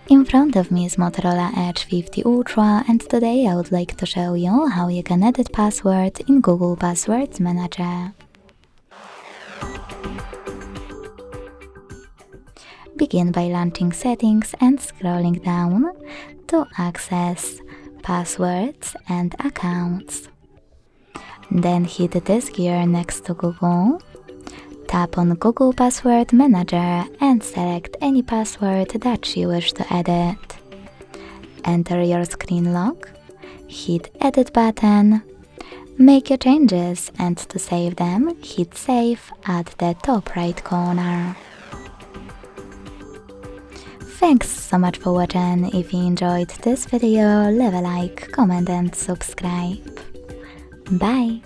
In front of me is Motorola Edge 50 Ultra, and today I would like to show you how you can edit password in Google Passwords Manager. Begin by launching Settings and scrolling down to access Passwords and Accounts. Then hit this gear next to Google. Tap on Google Password Manager and select any password that you wish to edit. Enter your screen lock, hit Edit button, make your changes, and to save them, hit Save at the top right corner. Thanks so much for watching. If you enjoyed this video, leave a like, comment and subscribe. Bye!